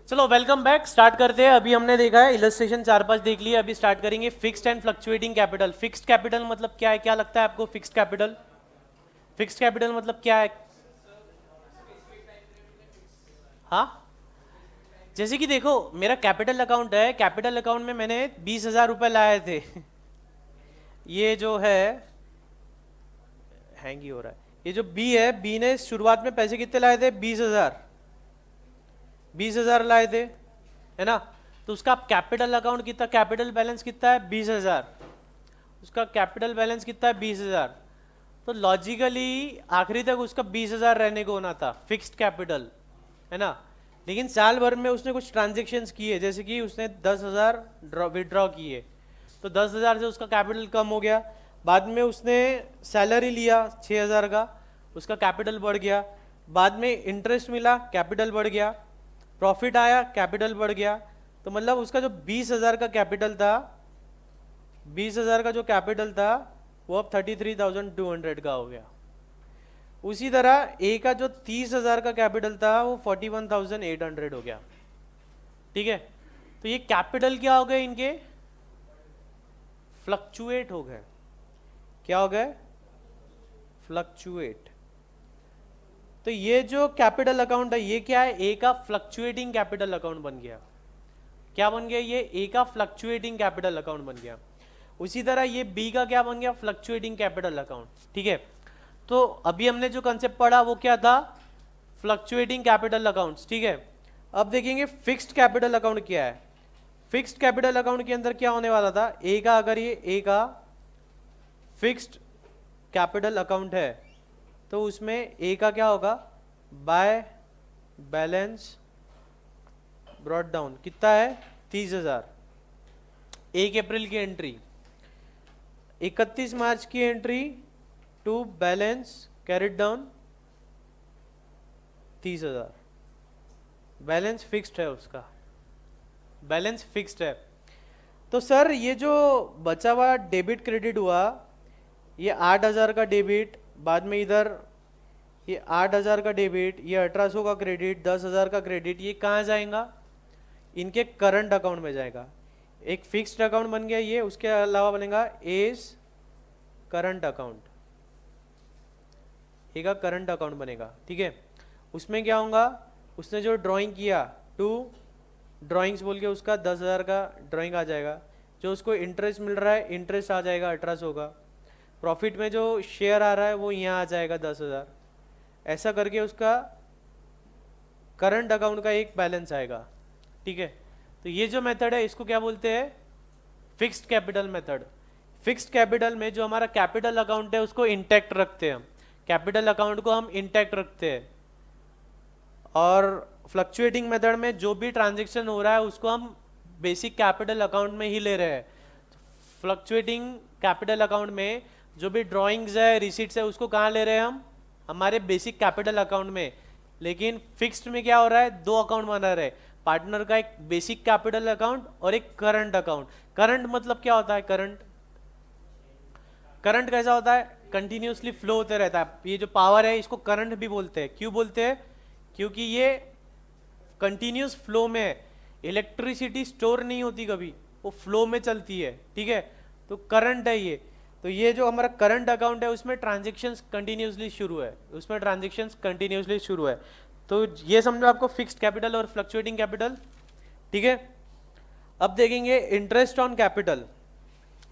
चलो welcome back. Start करते हैं। अभी हमने देखा है इलस्ट्रेशन 4-5 देख लिया। अभी स्टार्ट करेंगे fixed and fluctuating capital. Fixed capital मतलब क्या है? क्या लगता है आपको फिक्स्ड कैपिटल? फिक्स्ड कैपिटल मतलब क्या है? हाँ, जैसे कि देखो मेरा कैपिटल अकाउंट है। कैपिटल अकाउंट में मैंने 20,000 रुपये लाए थे। ये जो है हैंग ही हो रहा है। ये जो बी है, बी ने शुरुआत में पैसे कितने लाए थे? 20,000। 20,000 लाए थे, है ना? तो उसका कैपिटल अकाउंट कितना, कैपिटल बैलेंस कितना है? 20,000। उसका कैपिटल बैलेंस कितना है? 20,000। तो लॉजिकली आखिरी तक उसका 20,000 रहने को होना था फिक्स्ड कैपिटल, है ना? लेकिन साल भर में उसने कुछ ट्रांजेक्शन्स किए, जैसे कि उसने 10,000 विड्रॉ किए, तो 10,000 से उसका कैपिटल कम हो गया। बाद में उसने सैलरी लिया 6,000 का, उसका कैपिटल बढ़ गया। बाद में इंटरेस्ट मिला, कैपिटल बढ़ गया। प्रॉफिट आया, कैपिटल बढ़ गया। तो मतलब उसका जो 20,000 का कैपिटल था, 20,000 का जो कैपिटल था वो अब 33,200 का हो गया। उसी तरह ए का जो 30,000 का कैपिटल था वो 41,800 हो गया। ठीक है, तो ये कैपिटल क्या हो गए इनके? फ्लक्चुएट हो गए। क्या हो गए? फ्लक्चुएट। तो ये जो कैपिटल अकाउंट है ये क्या है? ए का फ्लक्चुएटिंग कैपिटल अकाउंट बन गया। क्या बन गया? ये ए का फ्लक्चुएटिंग कैपिटल अकाउंट बन गया। उसी तरह ये बी का क्या बन गया? Fluctuating capital account. ठीक है, तो अभी हमने जो कंसेप्ट पढ़ा वो क्या था? Fluctuating capital accounts. ठीक है, अब देखेंगे फिक्स्ड कैपिटल अकाउंट क्या है। फिक्स्ड कैपिटल अकाउंट के अंदर क्या होने वाला था? ए का, अगर ये ए का फिक्स्ड कैपिटल अकाउंट है तो उसमें ए का क्या होगा? बाय बैलेंस ब्रॉट डाउन कितना है? 30,000। 1 अप्रैल की एंट्री, 31 मार्च की entry to balance carried down 30,000। Balance fixed है, उसका बैलेंस फिक्स्ड है। तो सर ये जो बचा हुआ डेबिट क्रेडिट हुआ, ये 8,000 का डेबिट, बाद में इधर ये 8,000 का डेबिट, ये 1,800 का क्रेडिट, 10,000 का क्रेडिट, ये कहाँ जाएगा? इनके करंट अकाउंट में जाएगा। एक फिक्स्ड अकाउंट बन गया ये, उसके अलावा बनेगा एज करंट अकाउंट। एक का करंट अकाउंट बनेगा। ठीक है, उसमें क्या होगा? उसने जो ड्राइंग किया, टू ड्राइंग्स बोल के उसका 10,000 का ड्राइंग आ जाएगा। जो उसको इंटरेस्ट मिल रहा है, इंटरेस्ट आ जाएगा 1,800 का। प्रॉफिट में जो शेयर आ रहा है वो यहाँ आ जाएगा 10,000। ऐसा करके उसका करंट अकाउंट का एक बैलेंस आएगा। ठीक है, तो ये जो मेथड है इसको क्या बोलते हैं? Fixed capital method. Fixed capital में जो हमारा कैपिटल अकाउंट है उसको इंटैक्ट रखते हैं हम। कैपिटल अकाउंट को हम इंटैक्ट रखते हैं। और फ्लक्चुएटिंग मेथड में जो भी ट्रांजेक्शन हो रहा है उसको हम बेसिक कैपिटल अकाउंट में ही ले रहे हैं। फ्लक्चुएटिंग कैपिटल अकाउंट में जो भी ड्राइंग्स है, रिसीट्स है, उसको कहाँ ले रहे हैं हम? हमारे बेसिक कैपिटल अकाउंट में। लेकिन फिक्स्ड में क्या हो रहा है? दो अकाउंट बना रहे हैं। पार्टनर का एक बेसिक कैपिटल अकाउंट और एक करंट अकाउंट। करंट मतलब क्या होता है? करंट, करंट कैसा होता है? कंटिन्यूसली फ्लो होते रहता है। ये जो पावर है इसको करंट भी बोलते हैं। क्यों बोलते हैं? क्योंकि ये कंटिन्यूस फ्लो में है। इलेक्ट्रिसिटी स्टोर नहीं होती कभी, वो फ्लो में चलती है। ठीक है, तो करंट है ये। तो ये जो हमारा करंट अकाउंट है उसमें ट्रांजेक्शन्स कंटिन्यूसली शुरू है, उसमें ट्रांजेक्शन्स कंटिन्यूसली शुरू है। तो ये समझो आपको फिक्स्ड कैपिटल और फ्लक्चुएटिंग कैपिटल। ठीक है, अब देखेंगे इंटरेस्ट ऑन कैपिटल।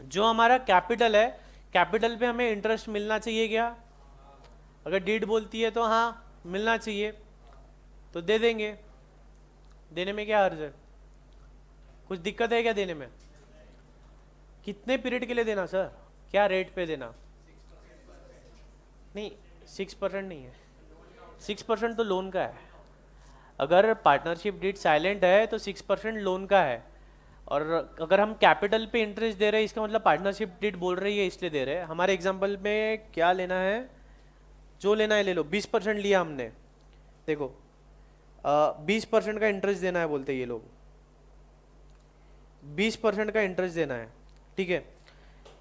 जो हमारा कैपिटल है, कैपिटल पे हमें इंटरेस्ट मिलना चाहिए क्या? अगर डीड बोलती है तो हाँ मिलना चाहिए, तो दे देंगे। देने में क्या हर्ज है? कुछ दिक्कत है क्या देने में? कितने पीरियड के लिए देना सर? क्या रेट पे देना? नहीं, 6% नहीं है। 6% तो लोन का है। अगर पार्टनरशिप डीड साइलेंट है तो 6% लोन का है। और अगर हम कैपिटल पे इंटरेस्ट दे रहे हैं इसका मतलब पार्टनरशिप डीड बोल रही है इसलिए दे रहे हैं। हमारे एग्जांपल में क्या लेना है? जो लेना है ले लो। 20% लिया हमने, देखो 20% का इंटरेस्ट देना है बोलते ये लोग। 20% का इंटरेस्ट देना है। ठीक है,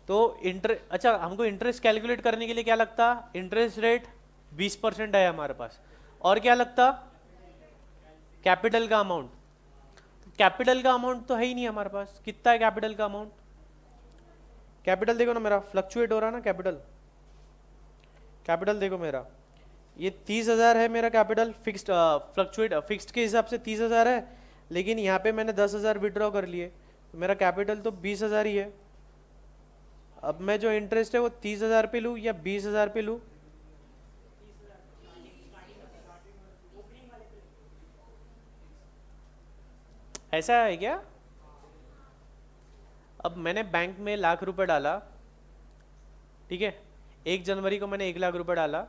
तो अच्छा हमको इंटरेस्ट कैलकुलेट करने के लिए क्या लगता? इंटरेस्ट रेट 20% है हमारे पास, और क्या लगता? कैपिटल का अमाउंट। कैपिटल का अमाउंट तो है ही नहीं हमारे पास। कितना है कैपिटल का अमाउंट? कैपिटल देखो ना मेरा फ्लक्चुएट हो रहा है ना कैपिटल। कैपिटल देखो मेरा ये 30,000 है मेरा कैपिटल फिक्स्ड, फ्लक्चुएट फिक्स्ड के हिसाब से 30,000 है, लेकिन यहाँ पे मैंने 10,000 विड्रॉ कर लिए तो मेरा कैपिटल तो 20,000 ही है। अब मैं जो इंटरेस्ट है वो 30,000 पे लूँ या 20,000 पे लूँ? ऐसा है क्या? अब मैंने बैंक में 1,00,000 रुपए डाला, ठीक है, 1 जनवरी को मैंने 1,00,000 रुपए डाला,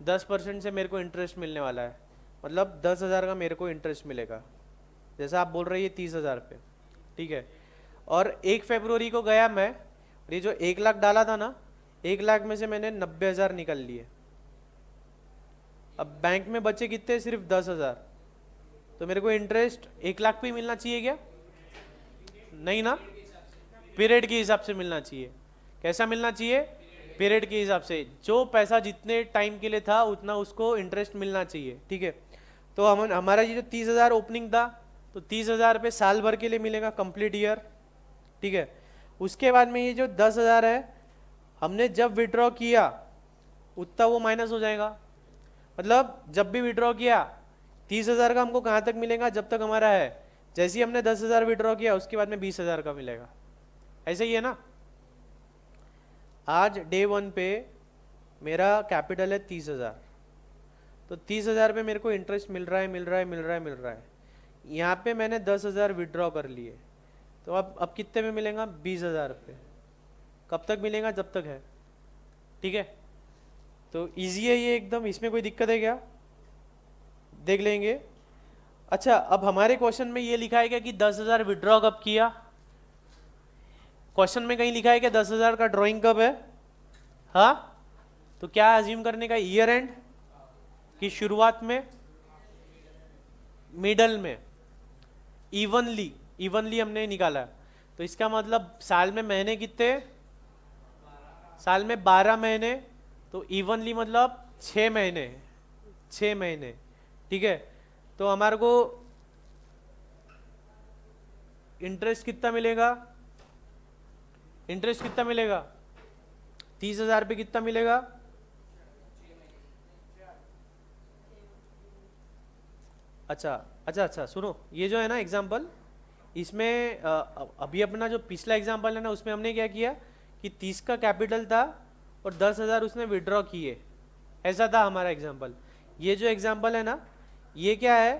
10% से मेरे को इंटरेस्ट मिलने वाला है, मतलब 10,000 का मेरे को इंटरेस्ट मिलेगा, जैसा आप बोल रही है 30,000 पे, ठीक है। और 1 फरवरी को गया मैं, और ये जो 1,00,000 डाला था ना, 1,00,000 में से मैंने 90,000 निकल लिए। अब बैंक में बचे कितने? सिर्फ 10,000। तो मेरे को इंटरेस्ट 1,00,000 पे ही मिलना चाहिए क्या? नहीं ना, पीरियड के हिसाब से मिलना चाहिए। कैसा मिलना चाहिए? पीरियड के हिसाब से। जो पैसा जितने टाइम के लिए था उतना उसको इंटरेस्ट मिलना चाहिए, ठीक है। तो हम हमारा ये जो 30,000 ओपनिंग था, तो 30,000 पे साल भर के लिए मिलेगा, कंप्लीट ईयर, ठीक है। उसके बाद में ये जो 10,000 है, हमने जब विड्रॉ किया उतना वो माइनस हो जाएगा। मतलब जब भी विड्रॉ किया 30,000 का हमको कहाँ तक मिलेगा? जब तक हमारा है। जैसे ही हमने 10,000 विड्रॉ किया उसके बाद में 20,000 का मिलेगा। ऐसे ही है ना। आज डे 1 पे मेरा कैपिटल है 30,000, तो 30,000 पे मेरे को इंटरेस्ट मिल रहा है, मिल रहा है, मिल रहा है, मिल रहा है। यहाँ पे मैंने 10,000 विड्रॉ कर लिए, तो अब कितने में मिलेगा? 20,000 पे। कब तक मिलेगा? जब तक है, ठीक है। तो इजी है ये एकदम, इसमें कोई दिक्कत है क्या? देख लेंगे। अच्छा, अब हमारे क्वेश्चन में ये लिखा है क्या कि 10,000 विड्रॉ कब किया? क्वेश्चन में कहीं लिखा है क्या 10,000 का ड्राइंग कब है? हाँ, तो क्या अज्यूम करने का? ईयर एंड की शुरुआत में, मिडल में, इवनली, इवनली हमने निकाला। तो इसका मतलब साल में महीने कितने? साल में 12 महीने, तो इवनली मतलब 6 महीने, 6 महीने, ठीक है। तो हमारे को इंटरेस्ट कितना मिलेगा? इंटरेस्ट कितना मिलेगा? 30,000 पे कितना मिलेगा? अच्छा अच्छा अच्छा, सुनो, ये जो है ना एग्जाम्पल, इसमें अभी अपना जो पिछला एग्जाम्पल है ना, उसमें हमने क्या किया कि 30 का कैपिटल था और 10,000 उसने विड्रॉ किए, ऐसा था हमारा एग्जाम्पल। ये जो एग्जाम्पल है ना, ये क्या है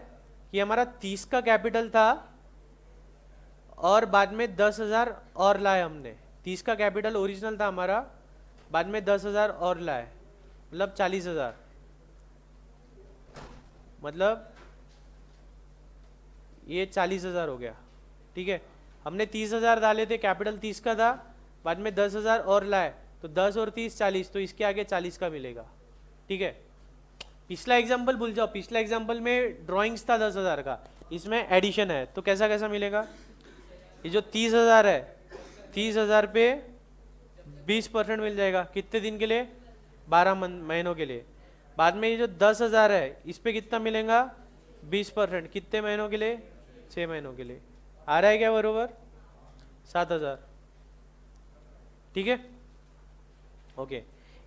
कि हमारा 30 का कैपिटल था और बाद में 10,000 और लाए हमने। 30 का कैपिटल ओरिजिनल था हमारा, बाद में 10,000 और लाए, मतलब 40,000। मतलब ये 40,000 हो गया, ठीक है। हमने 30,000 डाले थे, कैपिटल 30 का था, बाद में 10,000 और लाए, तो 10 और 30 40, तो इसके आगे 40 का मिलेगा, ठीक है। पिछला एग्जाम्पल भूल जाओ, पिछला एग्जाम्पल में ड्राइंग्स था 10,000 का, इसमें एडिशन है, तो कैसा कैसा मिलेगा? ये जो 30,000 है, 30,000 पे 20% मिल जाएगा, कितने दिन के लिए? 12 महीनों के लिए। बाद में ये जो 10,000 है, इस पे कितना मिलेगा? 20%, कितने महीनों के लिए? 6 महीनों के लिए। आ रहा है क्या बरोबर? 7,000, ठीक है, ओके।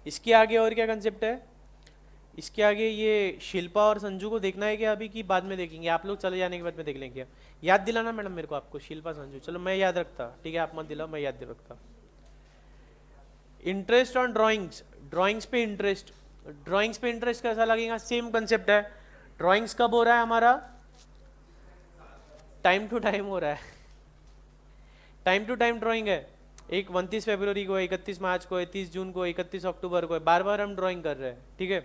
इसके आगे और क्या कंसेप्ट है? इसके आगे ये शिल्पा और संजू को देखना है क्या अभी, कि बाद में देखेंगे? आप लोग चले जाने के बाद में देख लेंगे। याद दिलाना मैडम मेरे को, आपको शिल्पा संजू, चलो मैं याद रखता, ठीक है, आप मत दिलाओ, मैं याद रखता। इंटरेस्ट ऑन ड्राइंग्स, ड्राइंग्स पे इंटरेस्ट, ड्राइंग्स पे इंटरेस्ट कैसा लगेगा? सेम कंसेप्ट है। ड्राइंग्स कब हो रहा है हमारा? टाइम टू टाइम हो रहा है, टाइम टू टाइम ड्राइंग है। एक 29 फरवरी को, 31 मार्च को, 30 जून को, 31 अक्टूबर को, बार बार हम ड्राइंग कर रहे हैं, ठीक है।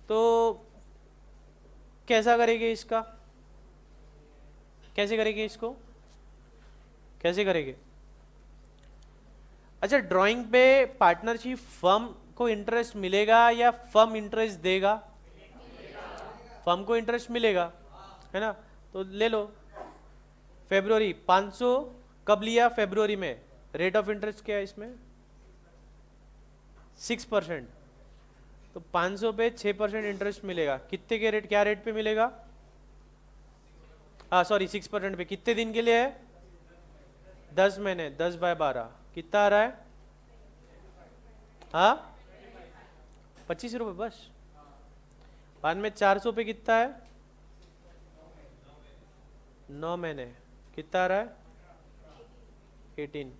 तो कैसा करेंगे इसका? कैसे करेंगे इसको? कैसे करेंगे? अच्छा, ड्राइंग पे पार्टनरशिप फर्म को इंटरेस्ट मिलेगा या फर्म इंटरेस्ट देगा? फर्म को इंटरेस्ट मिलेगा, है ना। तो ले लो, फरवरी 500 कब लिया? फरवरी में। रेट ऑफ इंटरेस्ट क्या है इसमें? 6%। तो 500 पे 6% इंटरेस्ट मिलेगा, कितने के रेट, क्या रेट पे मिलेगा? हाँ सॉरी 6% पे कितने दिन के लिए है? 10 महीने, 10/12 कितना आ रहा है? हाँ 25 रुपये बस। बाद में 400 पे कितना है? 9 महीने कितना आ रहा है? 18।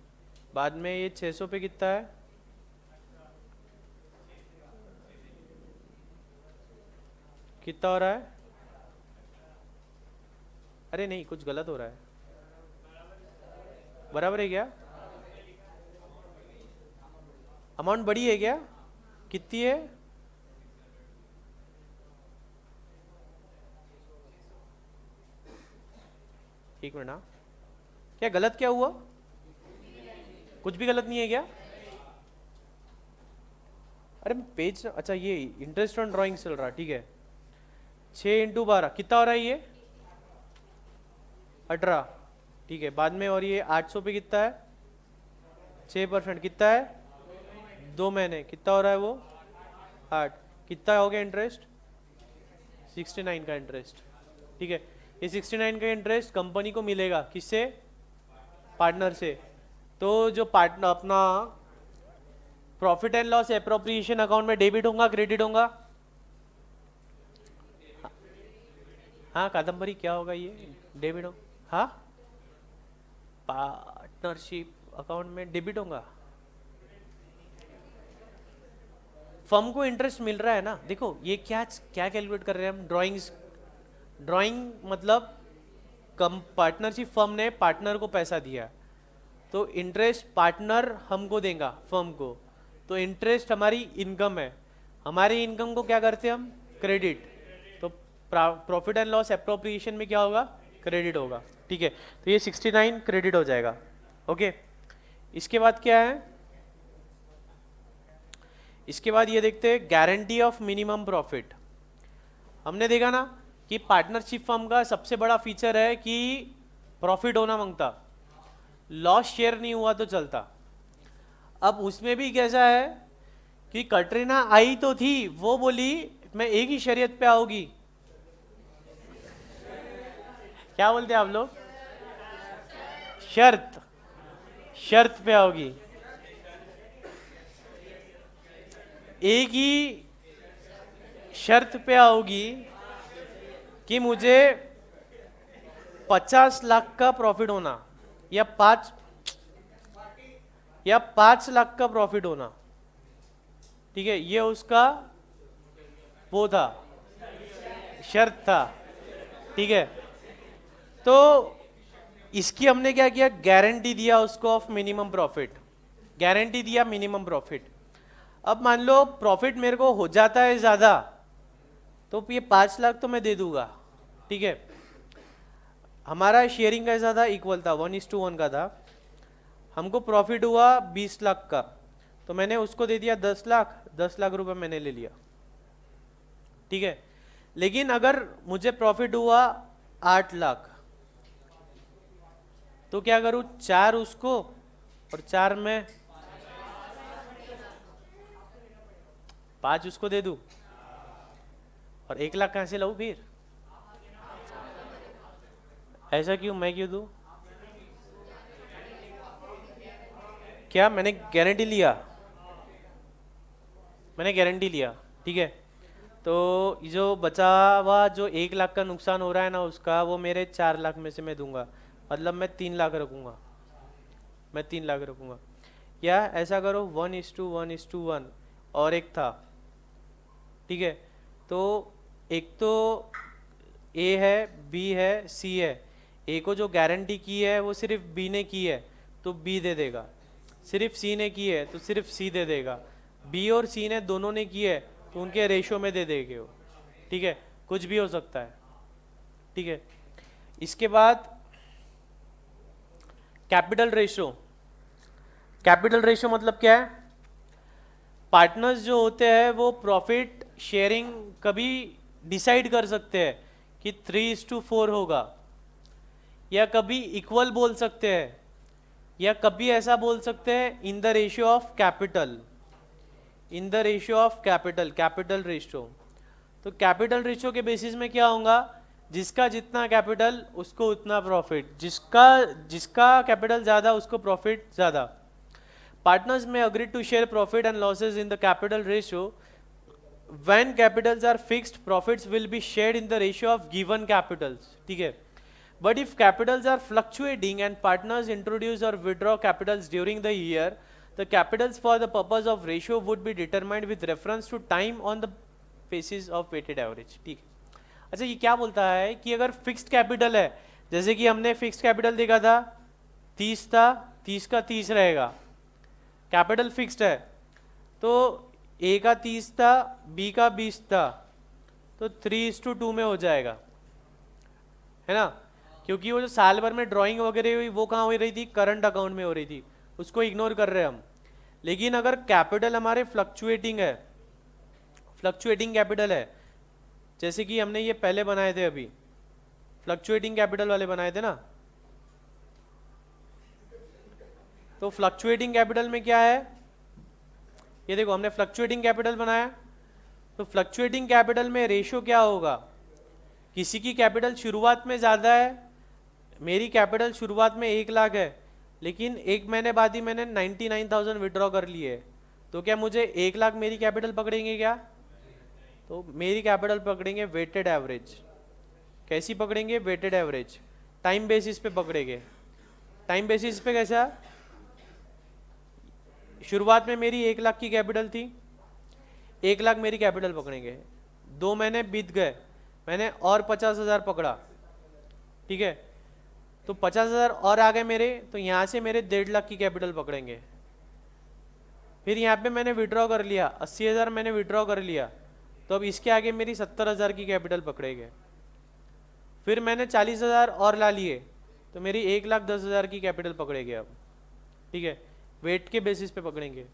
बाद में ये 600 पे कितना है? कितना हो रहा है? अरे नहीं कुछ गलत हो रहा है, बराबर है क्या? अमाउंट बड़ी है क्या? कितनी है? एक मिनट। हाँ क्या गलत क्या हुआ? कुछ भी गलत नहीं है क्या? अरे पेज, अच्छा ये इंटरेस्ट ऑन ड्राइंग चल रहा, ठीक है। 6 × 12 कितना हो रहा है ये? 18, ठीक है। बाद में और ये 800 पे कितना है? 6% कितना है? 2 महीने कितना हो रहा है वो? 8। कितना हो गया इंटरेस्ट? 69 का इंटरेस्ट, ठीक है। ये 69 का इंटरेस्ट कंपनी को मिलेगा, किससे? पार्टनर से। तो जो पार्टनर अपना profit and loss appropriation account में डेबिट होगा क्रेडिट होगा? हाँ कादम्बरी क्या होगा ये? डेबिट हो, हाँ पार्टनरशिप अकाउंट में डेबिट होगा। फर्म को इंटरेस्ट मिल रहा है ना। देखो ये क्या क्या कैलकुलेट कर रहे हैं हम? ड्राइंग मतलब कम पार्टनरशिप, फर्म ने पार्टनर को पैसा दिया तो इंटरेस्ट पार्टनर हमको देगा फर्म को, तो इंटरेस्ट हमारी इनकम है। हमारी इनकम को क्या करते हैं हम? क्रेडिट। तो प्रॉफिट एंड लॉस एप्रोप्रिएशन में क्या होगा? क्रेडिट होगा, ठीक है। तो ये 69 क्रेडिट हो जाएगा, ओके। इसके बाद क्या है? इसके बाद ये देखते हैं गारंटी ऑफ मिनिमम प्रॉफिट। हमने देखा ना कि पार्टनरशिप फर्म का सबसे बड़ा फीचर है कि प्रॉफिट होना मांगता, लॉस शेयर नहीं हुआ तो चलता। अब उसमें भी कैसा है कि कटरीना आई तो थी, वो बोली मैं एक ही शर्त पे आओगी। क्या बोलते हैं आप लोग? शर्त पे आओगी। एक ही शर्त पे आओगी कि मुझे 50 लाख का प्रॉफिट होना या 5 लाख का प्रॉफिट होना, ठीक है। ये उसका वो था, शर्त था, ठीक है। तो इसकी हमने क्या किया? गारंटी दिया उसको ऑफ मिनिमम प्रॉफिट, गारंटी दिया मिनिमम प्रॉफिट। अब मान लो प्रॉफिट मेरे को हो जाता है ज्यादा तो ये 5 लाख तो मैं दे दूंगा, ठीक है। हमारा शेयरिंग कैसा था? इक्वल था, 1:1 का था। हमको प्रॉफिट हुआ 20 लाख का, तो मैंने उसको दे दिया 10 लाख, 10 लाख रुपए मैंने ले लिया, ठीक है। लेकिन अगर मुझे प्रॉफिट हुआ 8 लाख तो क्या करूं? 4 उसको और 4 में 5 उसको दे दूं और 1 लाख कहां से लाऊं फिर? ऐसा क्यों? मैं क्यों दूं? क्या मैंने गारंटी लिया? मैंने गारंटी लिया, ठीक है। तो जो बचा हुआ जो 1 लाख का नुकसान हो रहा है ना उसका, वो मेरे 4 लाख में से मैं दूंगा, मतलब मैं 3 लाख रखूंगा, मैं 3 लाख रखूंगा। या ऐसा करो 1:1:1 और एक था, ठीक है। तो एक तो ए है, बी है, सी है। ए को जो गारंटी की है वो सिर्फ बी ने की है तो बी दे देगा, सिर्फ सी ने की है तो सिर्फ सी दे देगा। बी और सी ने दोनों ने की है तो उनके रेशो में दे देंगे वो, ठीक है। कुछ भी हो सकता है, ठीक है। इसके बाद कैपिटल रेशो। कैपिटल रेशो मतलब क्या है? पार्टनर्स जो होते हैं वो प्रॉफिट शेयरिंग कभी डिसाइड कर सकते हैं कि 3:4 होगा, या कभी इक्वल बोल सकते हैं, या कभी ऐसा बोल सकते हैं इन the ratio of capital, in the ratio of capital, capital ratio. तो कैपिटल रेशियो के बेसिस में क्या होगा? जिसका जितना कैपिटल उसको उतना प्रॉफिट, जिसका जिसका कैपिटल ज़्यादा उसको प्रॉफिट ज़्यादा। पार्टनर्स में agree to share profit and losses in the capital ratio. When capitals are fixed profits will be shared in the ratio of given capitals, ठीक है। But if capitals are fluctuating and partners introduce और withdraw capitals during the year, the capitals for the purpose of ratio would be determined with reference to time on the basis of weighted average, ठीक है। अच्छा, ये क्या बोलता है कि अगर फिक्स्ड कैपिटल है, जैसे कि हमने फिक्स्ड कैपिटल देखा था 30 था, 30 का 30 रहेगा, कैपिटल फिक्स्ड है, तो ए का 30 था, बी का 20 था, तो 3:2 में हो जाएगा, है ना। क्योंकि वो जो साल भर में ड्राइंग वगैरह हुई वो कहाँ हो रही थी, करंट अकाउंट में हो रही थी, उसको इग्नोर कर रहे हैं हम। लेकिन अगर कैपिटल हमारे फ्लक्चुएटिंग है, फ्लक्चुएटिंग कैपिटल है, जैसे कि हमने ये पहले बनाए थे, अभी फ्लक्चुएटिंग कैपिटल वाले बनाए थे ना, तो फ्लक्चुएटिंग कैपिटल में क्या है, ये देखो हमने फ्लक्चुएटिंग कैपिटल बनाया, तो फ्लक्चुएटिंग कैपिटल में रेशियो क्या होगा, किसी की कैपिटल शुरुआत में ज़्यादा है, मेरी कैपिटल शुरुआत में 1 लाख है, लेकिन 1 महीने बाद ही मैंने 99,000 विड्रॉ कर लिए, तो क्या मुझे 1 लाख मेरी कैपिटल पकड़ेंगे क्या, तो मेरी कैपिटल पकड़ेंगे वेटेड एवरेज। कैसी पकड़ेंगे, वेटेड एवरेज, टाइम बेसिस पे पकड़ेंगे। टाइम बेसिस पे कैसा, शुरुआत में मेरी 1 लाख की कैपिटल थी, 1 लाख मेरी कैपिटल पकड़ेंगे, 2 महीने बीत गए, मैंने और 50,000 पकड़ा, ठीक है, तो 50,000 और आ गए मेरे, तो यहाँ से मेरे 1.5 लाख की कैपिटल पकड़ेंगे। फिर यहाँ पे मैंने विड्रॉ कर लिया, 80,000 मैंने विड्रॉ कर लिया, तो अब इसके आगे मेरी 70,000 की कैपिटल पकड़ेंगे। फिर मैंने 40,000 और ला लिए, तो मेरी 1,10,000 की कैपिटल पकड़ेगी अब, ठीक है। वेट के बेसिस पे पकड़ेंगे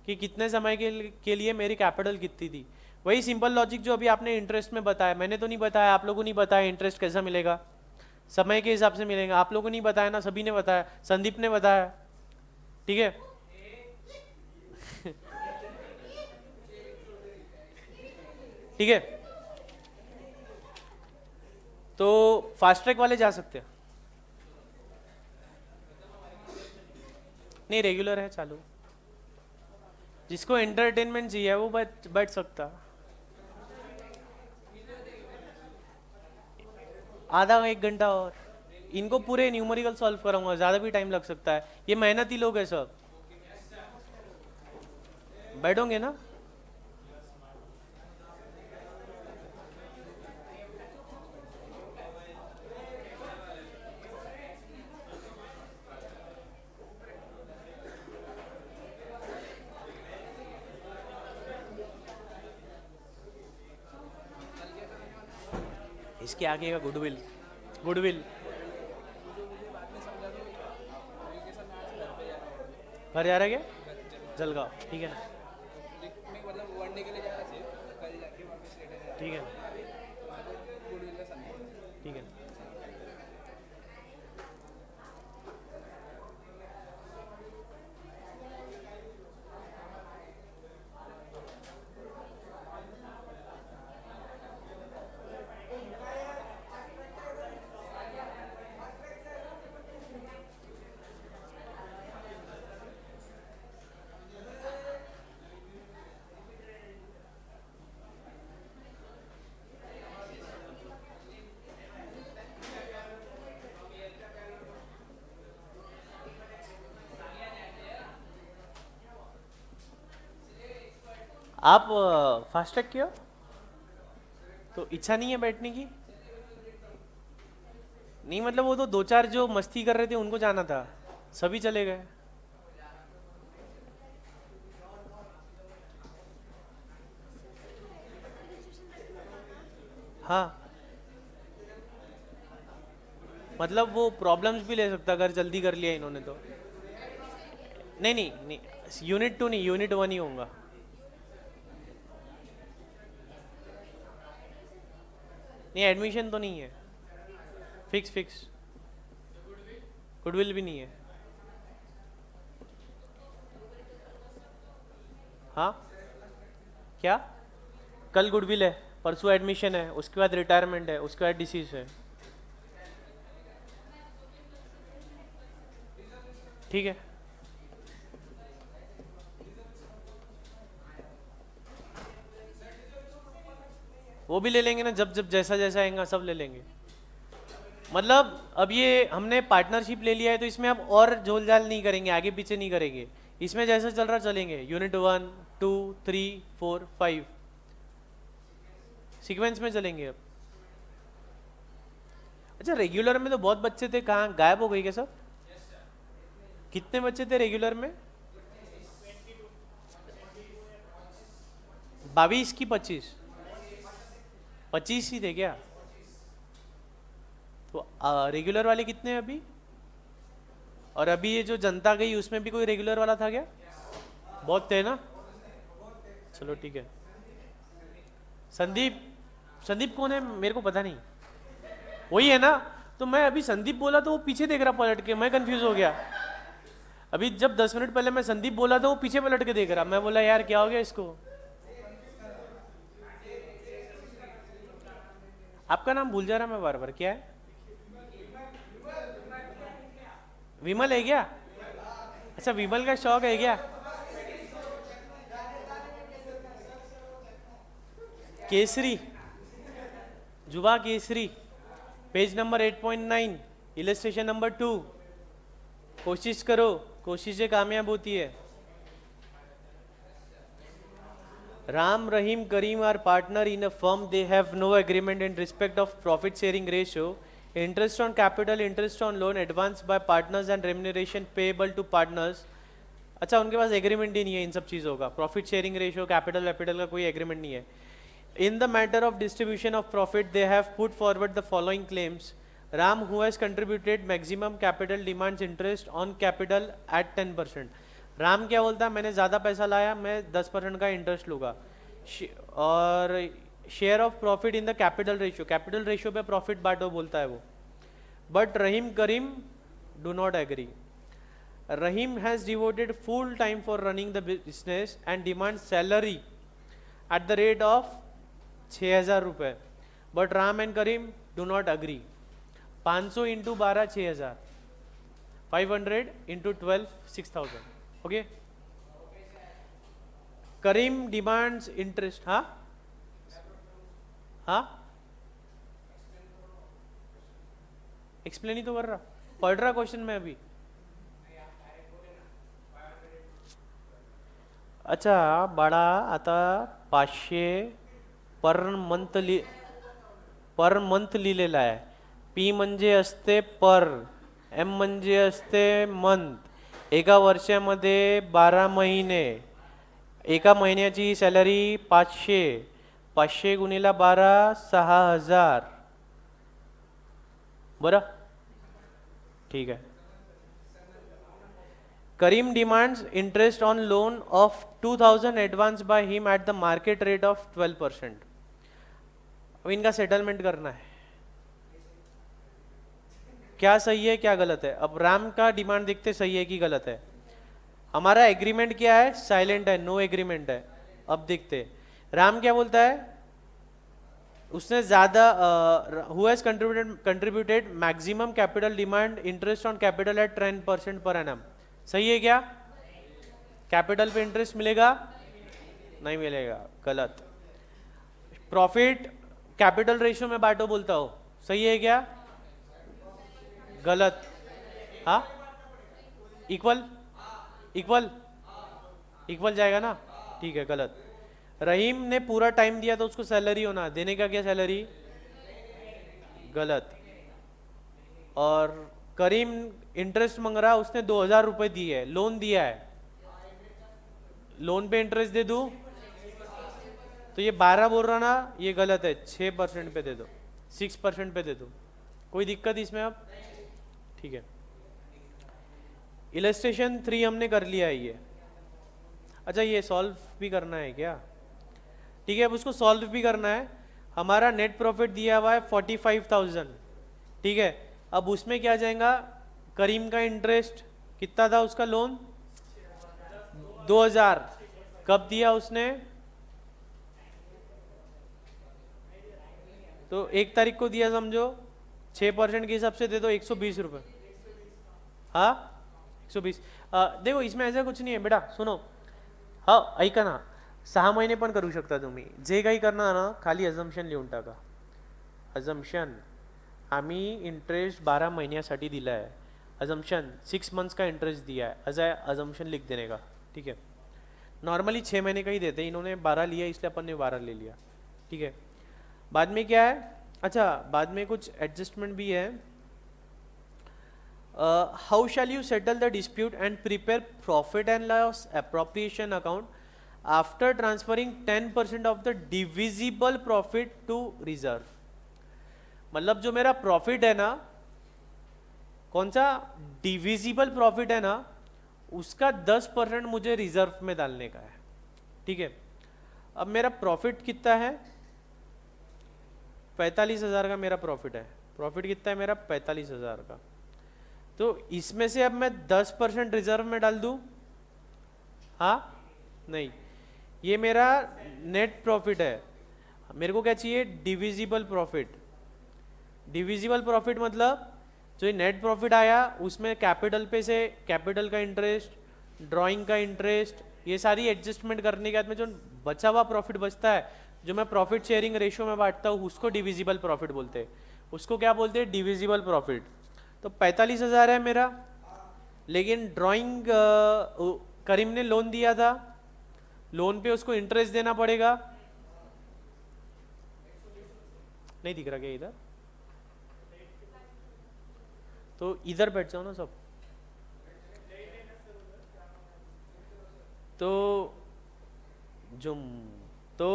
कि कितने समय के लिए मेरी कैपिटल कितनी थी। वही सिंपल लॉजिक जो अभी आपने इंटरेस्ट में बताया, मैंने तो नहीं बताया, आप लोगों ने बताया इंटरेस्ट कैसा मिलेगा, समय के हिसाब से मिलेगा। आप लोगों ने बताया ना, सभी ने बताया, संदीप ने बताया, ठीक है। ठीक है, तो फास्ट ट्रैक वाले जा सकते हैं, नहीं रेगुलर है चालू, जिसको एंटरटेनमेंट चाहिए वो बैठ सकता। आधा 1 घंटा और, इनको पूरे न्यूमेरिकल सॉल्व कराऊंगा, ज़्यादा भी टाइम लग सकता है, ये मेहनती लोग हैं सब। बैठोगे ना, इसके आगे का गुडविल, गुडविल घर जा रहा है क्या, जलगांव, ठीक है ना, ठीक है, ठीक है। आप फास्ट ट्रैक किया तो इच्छा नहीं है बैठने की, नहीं मतलब वो तो 2-4 जो मस्ती कर रहे थे उनको जाना था, सभी चले गए। हाँ, मतलब वो प्रॉब्लम्स भी ले सकता अगर जल्दी कर लिया इन्होंने तो। नहीं नहीं नहीं, यूनिट 2 नहीं, यूनिट 1 ही होगा। नहीं एडमिशन तो नहीं है, फिक्स फिक्स, गुडविल भी नहीं है। हाँ क्या, कल गुडविल है, परसों एडमिशन है, उसके बाद रिटायरमेंट है, उसके बाद डिसीज है। ठीक है, वो भी ले लेंगे ना, जब जब जैसा जैसा आएगा सब ले लेंगे। मतलब अब ये हमने पार्टनरशिप ले लिया है तो इसमें अब और झोल झाल नहीं करेंगे, आगे पीछे नहीं करेंगे, इसमें जैसा चल रहा चलेंगे। यूनिट 1 2 3 4 5 सीक्वेंस में चलेंगे अब। अच्छा, रेगुलर में तो बहुत बच्चे थे, कहाँ गायब हो गई क्या सब? कितने बच्चे थे रेगुलर में? 22 की 25? 25 ही थे क्या? तो रेगुलर वाले कितने हैं अभी? और अभी ये जो जनता गई उसमें भी कोई रेगुलर वाला था क्या? बहुत थे ना? चलो ठीक है। संदीप, संदीप कौन है मेरे को पता नहीं। वही है ना? तो मैं अभी संदीप बोला तो वो पीछे देख रहा पलट के, मैं कंफ्यूज हो गया। अभी जब 10 मिनट पहले मैं संदीप बोला तो वो पीछे पलट के देख रहा, मैं बोला यार क्या हो गया इसको। आपका नाम भूल जा रहा मैं बार बार, क्या है? विमल है क्या? अच्छा, विमल का शौक है क्या? केसरी, जुबा Kesari, page number 8.9, illustration number 2। कोशिश करो, कोशिशें कामयाब होती है। Ram, Rahim, Karim are partner in a firm. They have no agreement in respect of profit sharing ratio. Interest on capital, interest on loan advanced by partners and remuneration payable to partners. अच्छा, उनके पास agreement ही नहीं है इन सब चीज़ों का, profit sharing ratio, capital वैपिटल का कोई agreement नहीं है। In the matter of distribution of profit they have put forward the following claims. Ram, who has contributed maximum capital, demands interest on capital eight 10%। Ram क्या बोलता है, मैंने ज़्यादा पैसा लाया, मैं 10% का इंटरेस्ट लूँगा। और share of profit in the capital ratio, capital ratio पे प्रॉफिट बांटो बोलता है वो। But Rahim, Karim do not agree. Rahim has devoted full time for running the business and demand salary at the rate of 6,000 रुपये। But Ram and Karim do not agree. 500 into 12 6,000, 500 into 12 6,000। Okay, Karim demands interest. हाँ हाँ, explain ही तो कर रहा, पढ़ रहा क्वेश्चन में अभी। अच्छा, बडा आता 500 पर मंथ लिहिलेला आहे। पी म्हणजे असते पर, एम म्हणजे असते मंथ। एका वर्षामध्ये 12 महिने, एका महिन्याची सॅलरी 500, 500 गुणिला 12 6,000। बरं, ठीक है। Karim demands interest on loan of 2,000 advance by him at the market rate of 12%। अब इनका सेटलमेंट करना है, क्या सही है क्या गलत है। अब राम का डिमांड देखते सही है कि गलत है। हमारा एग्रीमेंट क्या है, साइलेंट है, नो एग्रीमेंट है। अब देखते राम क्या बोलता है, उसने ज्यादा who has contributed maximum capital, demand interest on capital eight 10% per annum. सही है क्या? कैपिटल पे इंटरेस्ट मिलेगा? नहीं मिलेगा, गलत। प्रॉफिट कैपिटल रेशियो में बांटो बोलता हो, सही है क्या? गलत। हाँ, इक्वल, इक्वल, इक्वल जाएगा ना, ठीक है, गलत। रहीम ने पूरा टाइम दिया तो उसको सैलरी होना, देने का क्या सैलरी? गलत। और करीम इंटरेस्ट मांग रहा, उसने 2,000 रुपए दिए है, लोन दिया है, लोन पे इंटरेस्ट दे दूं तो ये 12 बोल रहा ना, ये गलत है, 6% पे दे दो, 6% पे दे दो। कोई दिक्कत इसमें अब? ठीक है। इलस्ट्रेशन 3 हमने कर लिया है ये। अच्छा, ये सॉल्व भी करना है क्या? ठीक है, अब उसको सॉल्व भी करना है। हमारा नेट प्रॉफिट दिया हुआ है 45,000, ठीक है। अब उसमें क्या जाएगा, करीम का इंटरेस्ट कितना था, उसका लोन 2,000, कब दिया उसने? तो 1 तारीख को दिया समझो, 6% के हिसाब से दे दो 120 रुपये। हाँ 120। देखो इसमें ऐसा कुछ नहीं आहे बेटा, सुनो. हा ऐका ना, 6 महिने पण करू शकता तुम्ही. जे काही करणार ना खाली अझम्पशन लिहून टाका. अझम्पशन आम्ही इंटरेस्ट 12 महिन्यासाठी दिला है. अजम्पशन 6 मंथ्स का इंटरेस्ट दिया है, ऐसा अजम्पशन लिख देने का. ठीक है. नॉर्मली 6 महीने का ही देते हैं, इन्होंने 12 लिया इसलिए अपन ने 12 ले लिया. ठीक है. बाद में क्या है, अच्छा बाद में कुछ एडजस्टमेंट भी है. How shall you settle the dispute and prepare profit and loss appropriation account after transferring 10% of the divisible profit to reserve. मतलब जो मेरा प्रॉफिट है ना, कौन सा डिविजिबल प्रॉफिट है ना, उसका 10% मुझे रिजर्व में डालने का है. ठीक है. अब मेरा प्रॉफिट कितना है, 45,000 का मेरा प्रॉफिट है. प्रॉफिट कितना है मेरा, 45,000 का. तो इसमें से अब मैं 10% रिजर्व में डाल दूं? हाँ नहीं, ये मेरा नेट प्रॉफिट है. मेरे को क्या चाहिए, डिविजिबल प्रॉफिट. डिविजिबल प्रॉफिट मतलब जो नेट प्रॉफिट आया उसमें कैपिटल पे से कैपिटल का इंटरेस्ट, ड्राइंग का इंटरेस्ट, ये सारी एडजस्टमेंट करने के बाद में जो बचा हुआ प्रॉफिट बचता है, जो मैं प्रॉफिट शेयरिंग रेशियो में बांटता हूँ, उसको डिविजिबल प्रॉफिट बोलते हैं. उसको क्या बोलते हैं, डिविजिबल प्रॉफिट. तो 45,000 है मेरा, लेकिन ड्राइंग करीम ने लोन दिया था, लोन पे उसको इंटरेस्ट देना पड़ेगा. नहीं दिख रहा क्या इधर, तो इधर बैठ जाओ ना सब. तो जो तो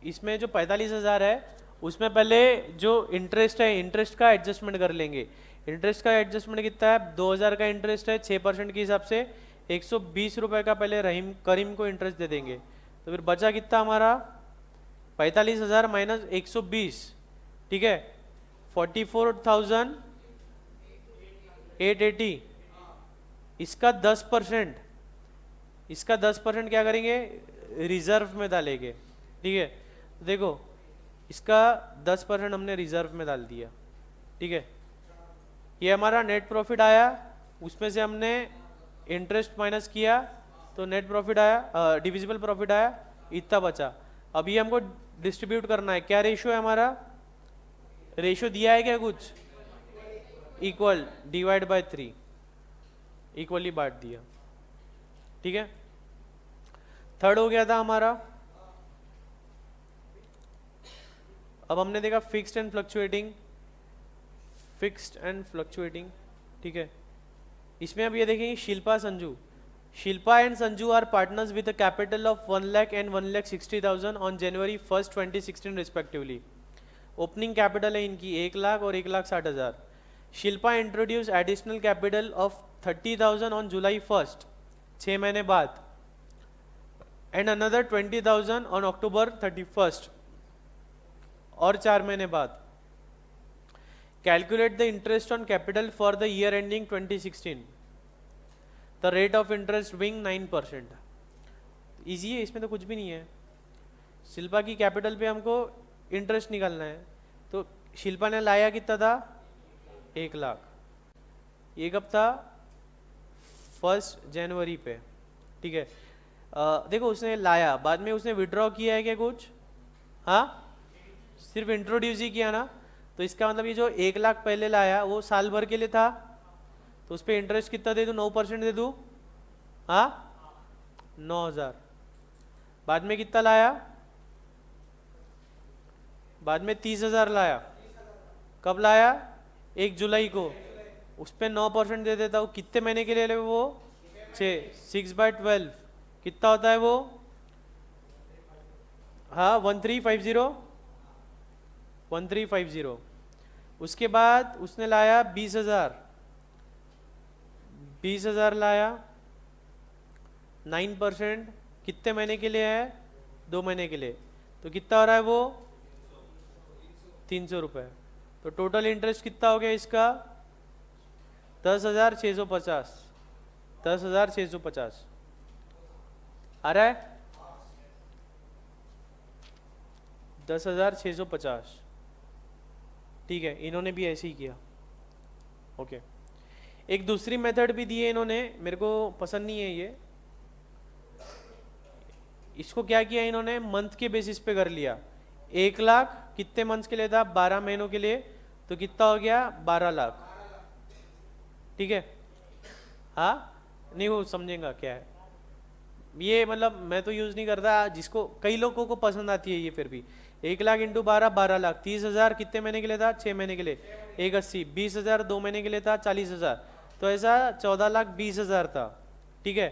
इसमें जो 45,000 है उसमें पहले जो इंटरेस्ट है, इंटरेस्ट का एडजस्टमेंट कर लेंगे. इंटरेस्ट का एडजस्टमेंट कितना है, 2,000 का इंटरेस्ट है, 6% के हिसाब से 120 रुपये का पहले रहीम करीम को इंटरेस्ट दे देंगे. तो फिर बचा कितना हमारा, 45,000 माइनस 120. ठीक है. 44,880. इसका 10%, इसका 10% क्या करेंगे, रिजर्व में डालेंगे. ठीक है. देखो इसका 10% हमने रिजर्व में डाल दिया. ठीक है. ये हमारा नेट प्रॉफिट आया, उसमें से हमने इंटरेस्ट माइनस किया तो नेट प्रॉफिट आया, डिविजिबल प्रॉफिट आया, इतना बचा. अभी हमको डिस्ट्रीब्यूट करना है. क्या रेशियो है हमारा, रेशियो दिया है क्या कुछ, इक्वल डिवाइड बाय 3, इक्वली बांट दिया. ठीक है. थर्ड हो गया था हमारा. अब हमने देखा fixed and fluctuating, fixed and fluctuating. ठीक है. इसमें अब ये देखेंगे Shilpa Sanju. Shilpa and Sanju are partners with a capital of 1 lakh and 1,60,000 on January 1st 2016 respectively. Opening capital है इनकी 1 लाख और 1,60,000. Shilpa introduce additional capital of 30,000 on July 1st, 6 महीने बाद, and another 20,000 on October 31st, और 4 महीने बाद. Calculate the interest on capital for the year ending 2016. The rate of interest being 9%. Easy है, इसमें तो कुछ भी नहीं है. शिल्पा की कैपिटल पे हमको इंटरेस्ट निकालना है. तो शिल्पा ने लाया कितना था, 1 लाख. ये कब था, 1 जनवरी पे. ठीक है. देखो उसने लाया, बाद में उसने विड्रॉ किया है क्या कुछ, हाँ सिर्फ इंट्रोड्यूस ही किया ना. तो इसका मतलब ये जो 1 लाख पहले लाया वो साल भर के लिए था, तो उस पर इंटरेस्ट कितना दे दूँ, 9% दे दूँ. हाँ 9,000. बाद में कितना लाया, बाद में 30,000 लाया. कब लाया, 1 जुलाई को. उस पर 9% दे देता हूँ. कितने महीने के लिए ले वो, 6/12 कितना होता है वो, हाँ 1350. उसके बाद उसने लाया 20,000 लाया, 9%. कितने महीने के लिए है, 2 महीने के लिए. तो कितना हो रहा है वो, 300 रुपये. तो टोटल इंटरेस्ट कितना हो गया इसका, 10,650. 10,650 आ रहा है, 10,650. ठीक है, इन्होंने भी ऐसे ही किया। ओके, एक दूसरी मेथड भी दी है इन्होंने, मेरे को पसंद नहीं है ये। इसको क्या किया इन्होंने, मंथ के बेसिस पे कर लिया। 1 लाख कितने मंथ्स के लिए था, 12 महीनों के लिए, तो कितना हो गया, 12 लाख। ठीक है, हाँ नहीं वो समझेगा क्या है ये, मतलब मैं तो यूज नहीं करता, जिसको कई लोगों को पसंद आती है ये। फिर भी 1 लाख इंटू 12, 12 लाख। 30,000 कितने महीने के लिए था, 6 महीने के लिए, 180। 20,000 2 महीने के लिए था, 40,000। तो ऐसा 14,20,000 था। ठीक है,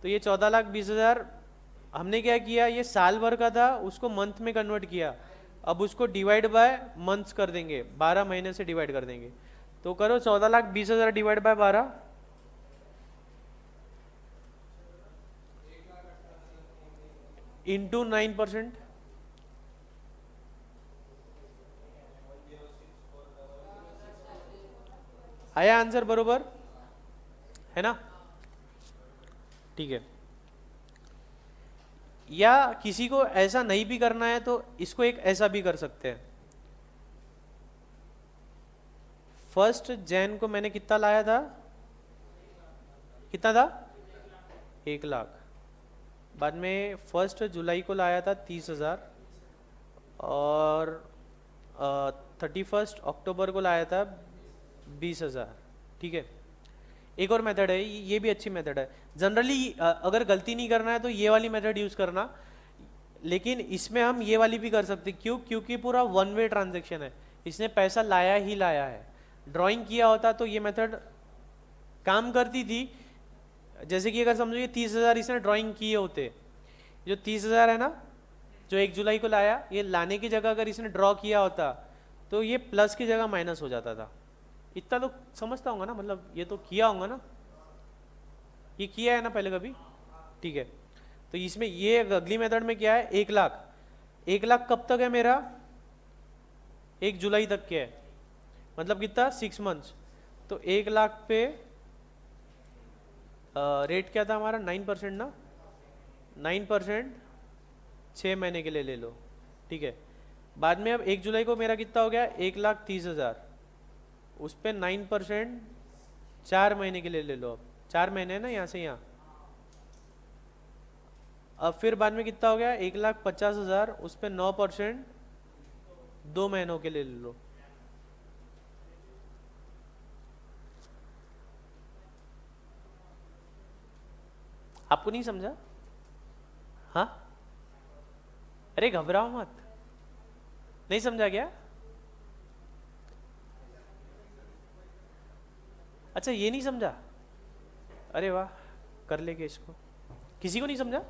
तो ये 14,20,000 हमने क्या किया, ये साल भर का था, उसको मंथ में कन्वर्ट किया। अब उसको डिवाइड बाय मंथ्स कर देंगे, 12 महीने से डिवाइड कर देंगे। तो करो 14,20,000 डिवाइड बाय 12, इंटू 9%। आया आंसर बरोबर है ना? ठीक है, या किसी को ऐसा नहीं भी करना है तो इसको एक ऐसा भी कर सकते हैं। 1 जैन को मैंने कितना लाया था, कितना था, 1 लाख। बाद में 1 जुलाई को लाया था 30,000, और 31 अक्टूबर को लाया था 20,000। ठीक है, एक और मेथड है, ये भी अच्छी मेथड है। जनरली अगर गलती नहीं करना है तो ये वाली मेथड यूज करना, लेकिन इसमें हम ये वाली भी कर सकते। क्यों? क्योंकि पूरा वन वे ट्रांजैक्शन है, इसने पैसा लाया ही लाया है। ड्राइंग किया होता तो ये मेथड काम करती थी। जैसे कि अगर समझो ये 30,000 इसने ड्राइंग किए होते, जो 30,000 है ना, जो 1 जुलाई को लाया, ये लाने की जगह अगर इसने ड्रॉ किया होता तो ये प्लस की जगह माइनस हो जाता था। इतना तो समझता होगा ना, मतलब ये तो किया होगा ना, ये किया है ना पहले कभी। ठीक है, तो इसमें ये अगली मेथड में क्या है, 1 लाख। 1 लाख कब तक है मेरा, 1 जुलाई तक के है, मतलब कितना, 6 मंथ्स। तो 1 लाख पे रेट क्या था हमारा, 9% ना, 9% 6 महीने के लिए ले लो। ठीक है, बाद में अब 1 जुलाई को मेरा कितना हो गया, 1,30,000, उस पर 9% 4 महीने के लिए ले लो। अब 4 महीने है ना यहाँ से यहाँ। अब फिर बाद में कितना हो गया, 1,50,000, उस पर 9% 2 महीनों के लिए ले लो। आपको नहीं समझा? हाँ, अरे घबराओ मत, नहीं समझा क्या? अच्छा ये नहीं समझा, अरे वाह, कर लेंगे इसको। किसी को नहीं समझा?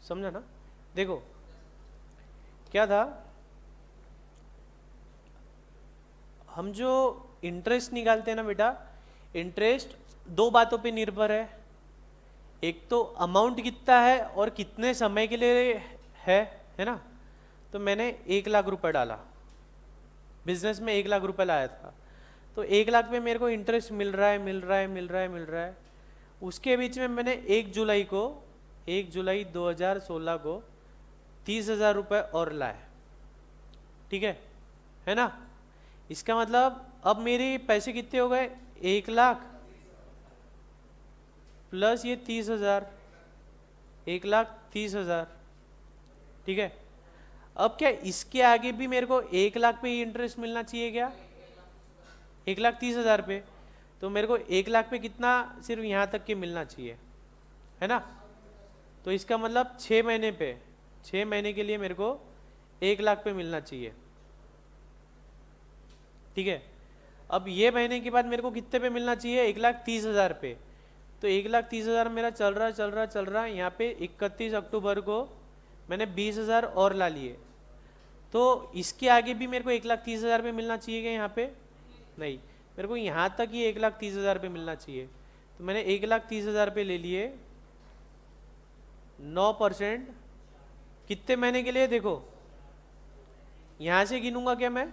समझा ना? देखो क्या था, हम जो इंटरेस्ट निकालते हैं ना बेटा, इंटरेस्ट 2 बातों पे निर्भर है। एक तो अमाउंट कितना है और कितने समय के लिए है ना। तो मैंने 1 लाख रुपए डाला बिजनेस में, 1 लाख रुपए लाया था, तो 1 लाख पे मेरे को इंटरेस्ट मिल रहा है, मिल रहा है, मिल रहा है, मिल रहा है। उसके बीच में मैंने 1 जुलाई 2016 को 30,000 रुपये और लाए। ठीक है ना? इसका मतलब अब मेरे पैसे कितने हो गए, 1 लाख प्लस ये 30,000, 1,30,000। ठीक है, अब क्या इसके आगे भी मेरे को 1 लाख पे ही इंटरेस्ट मिलना चाहिए क्या, 1,30,000 पे? तो मेरे को 1 लाख पे कितना, सिर्फ यहाँ तक के मिलना चाहिए, है ना। तो इसका मतलब 6 महीने पे, 6 महीने के लिए मेरे को 1 लाख पे मिलना चाहिए। ठीक है, अब ये महीने के बाद मेरे को कितने पे मिलना चाहिए, 1,30,000 पे। तो 1,30,000 मेरा चल रहा है। यहाँ पे 31 अक्टूबर को मैंने 20,000 और ला लिए, तो इसके आगे भी मेरे को 1,30,000 पे मिलना चाहिए क्या, यहाँ पे नहीं, मेरे को यहाँ तक ही 1,30,000 पे मिलना चाहिए। तो मैंने 1,30,000 पे ले लिए, 9% कितने महीने के लिए, देखो यहाँ से गिनूंगा क्या मैं,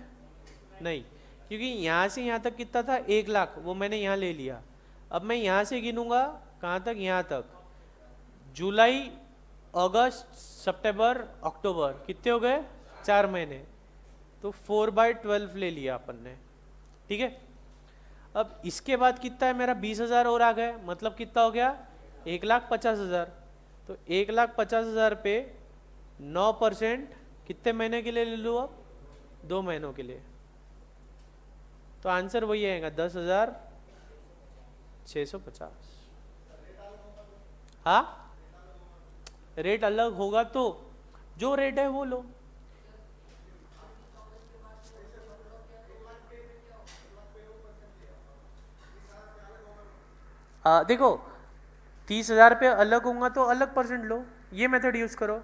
नहीं, क्योंकि यहाँ से यहाँ तक कितना था, 1 लाख, वो मैंने यहाँ ले लिया। अब मैं यहाँ से गिनूंगा कहाँ तक, यहाँ तक, जुलाई, अगस्त, सितंबर, अक्टूबर, कितने हो गए, 4 महीने। तो 4/12 ले लिया अपन ने, ठीक है। अब इसके बाद कितना है मेरा, 20,000 और आ गए, मतलब कितना हो गया, 1,50,000। तो 1,50,000 पे 9% कितने महीने के लिए ले लूँ अब, 2 महीनों के लिए। तो आंसर वही आएगा 10,650। हाँ, रेट अलग होगा तो जो रेट है वो लो। देखो 30,000 पे अलग होगा तो अलग परसेंट लो, ये मेथड यूज करो।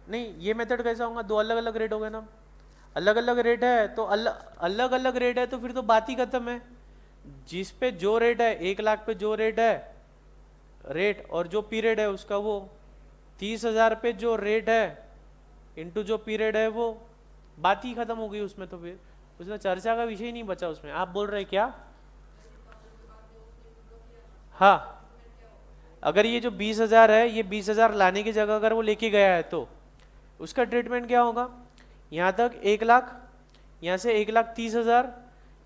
नहीं, ये मेथड कैसा होगा, दो अलग अलग रेट हो गए ना, अलग अलग रेट है तो अलग अलग रेट है तो फिर तो बात ही खत्म है। जिस पे जो रेट है, 1 लाख पे जो रेट है रेट, और जो पीरियड है उसका वो, 30,000 पे जो रेट है इंटू जो पीरियड है वो, बात ही खत्म हो गई उसमें। तो फिर उसमें चर्चा का विषय ही नहीं बचा उसमें। आप बोल रहे क्या? हाँ, अगर ये जो 20,000 है, ये 20,000 लाने की जगह अगर वो लेके गया है तो उसका ट्रीटमेंट क्या होगा, यहाँ तक 1 लाख, यहाँ से 1,30,000,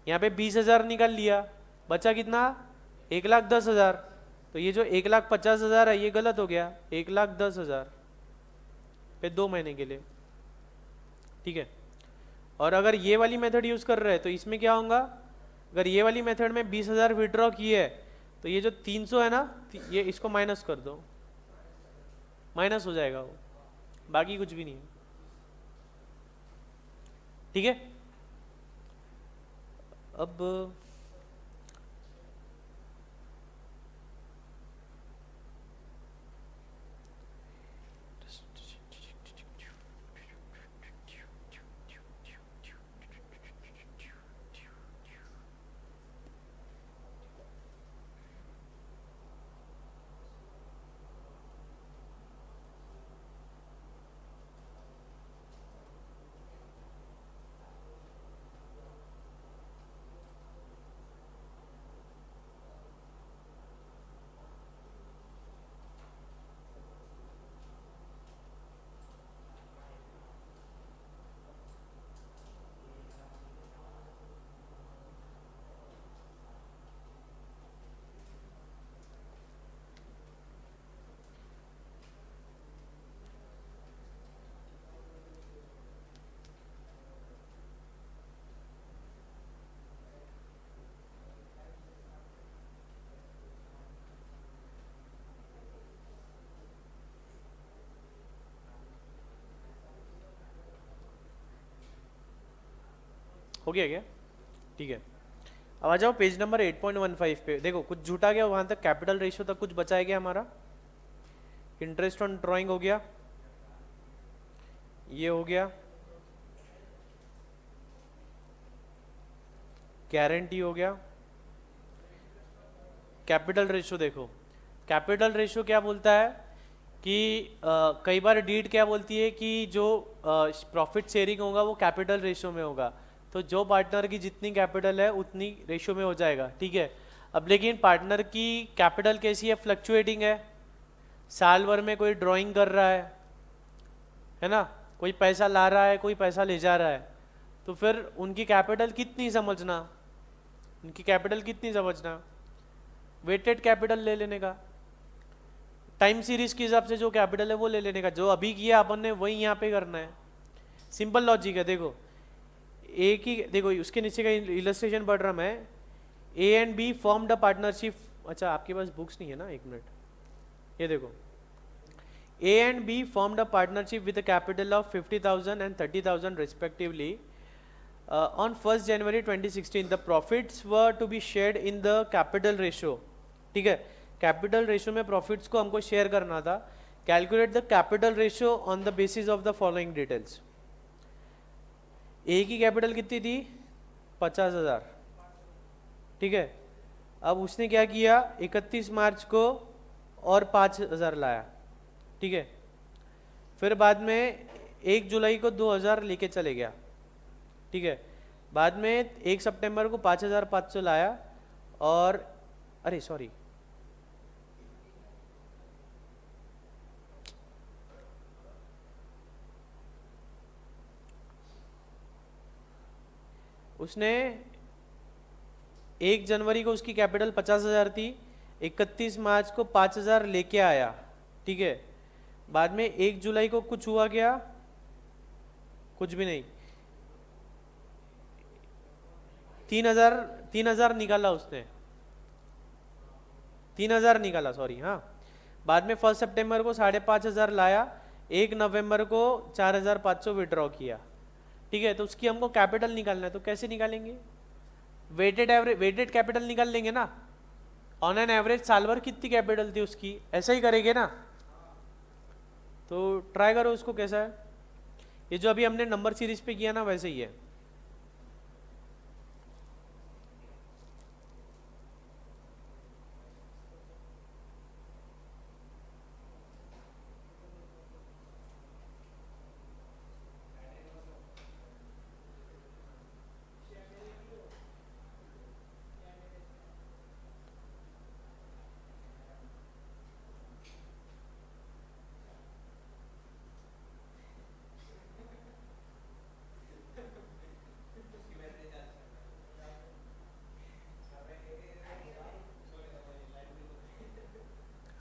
यहाँ पे 20,000 निकाल लिया, बचा कितना, 1,10,000। तो ये जो 1,50,000 है ये गलत हो गया, 1,10,000 पे 2 महीने के लिए, ठीक है। और अगर ये वाली मेथड यूज कर रहे हैं तो इसमें क्या होगा, अगर ये वाली मेथड में 20,000 विड्रॉ किए है तो ये जो 300 है ना, ये इसको माइनस कर दो, माइनस हो जाएगा वो, बाकी कुछ भी नहीं है, ठीक है। अब हो गया क्या, ठीक है। अब आ जाओ पेज नंबर 8.15 पे। देखो कुछ झूठा गया वहां तक, कैपिटल रेशियो तक कुछ बचाया गया हमारा, इंटरेस्ट ऑन ड्राइंग हो गया, ये हो गया, गारंटी हो गया, कैपिटल रेशियो। देखो कैपिटल रेशियो क्या बोलता है कि कई बार डीड क्या बोलती है कि जो प्रॉफिट शेयरिंग होगा वो कैपिटल रेशियो में होगा, तो जो पार्टनर की जितनी कैपिटल है उतनी रेशियो में हो जाएगा, ठीक है। अब लेकिन पार्टनर की कैपिटल कैसी है, फ्लक्चुएटिंग है, साल भर में कोई ड्राइंग कर रहा है ना, कोई पैसा ला रहा है, कोई पैसा ले जा रहा है, तो फिर उनकी कैपिटल कितनी समझना, उनकी कैपिटल कितनी समझना, वेटेड कैपिटल ले लेने का, टाइम सीरीज के हिसाब से जो कैपिटल है वो ले लेने का, जो अभी किया अपन ने वही यहाँ पे करना है, सिंपल लॉजिक है। देखो एक ही, देखो उसके नीचे का इलस्ट्रेशन पढ़ रहा मैं, A and be formed a partnership. अच्छा आपके पास बुक्स नहीं है ना, एक मिनट, ये देखो, A and be formed a partnership with a capital of 50,000 and 30,000 respectively on 1st January 2016. The profits were to be shared in the capital ratio, ठीक है। कैपिटल रेशियो में प्रॉफिट्स को हमको शेयर करना था। Calculate the capital ratio on the basis of the following details. A की capital कितनी थी, 50,000, ठीक है। अब उसने क्या किया, 31 मार्च को और 5,000 लाया, ठीक है। फिर बाद में 1 जुलाई को 2,000 लेके चले गया, ठीक है। बाद में 1 सितंबर को 5,500 लाया, और अरे सॉरी, उसने 1 जनवरी को उसकी कैपिटल 50,000 थी, 31 मार्च को 5,000 लेके आया, ठीक है। बाद में 1 जुलाई को कुछ हुआ क्या? कुछ भी नहीं। 3,000 निकाला उसने, 3,000 निकाला, सॉरी, हाँ। बाद में 1 सितंबर को 5,500 लाया, 1 नवंबर को 4,500 विड्रॉ किया, ठीक है। तो उसकी हमको कैपिटल निकालना है, तो कैसे निकालेंगे? वेटेड कैपिटल निकाल लेंगे ना। ऑन एन एवरेज साल भर कितनी कैपिटल थी उसकी, ऐसा ही करेंगे ना। तो ट्राई करो उसको, कैसा है ये जो अभी हमने नंबर सीरीज पे किया ना, वैसे ही है।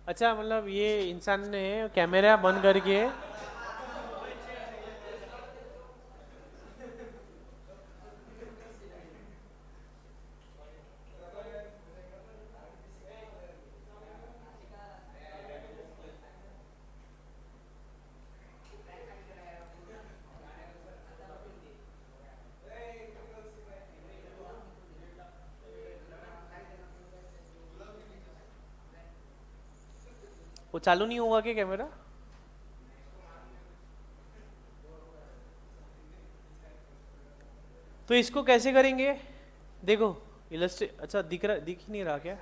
अच्छा, मतलब ये इंसान ने कैमरा बंद करके वो चालू नहीं होगा क्या कैमरा? तो इसको कैसे करेंगे? देखो इलस्ट्रे, अच्छा दिख रहा, दिख ही नहीं रहा क्या?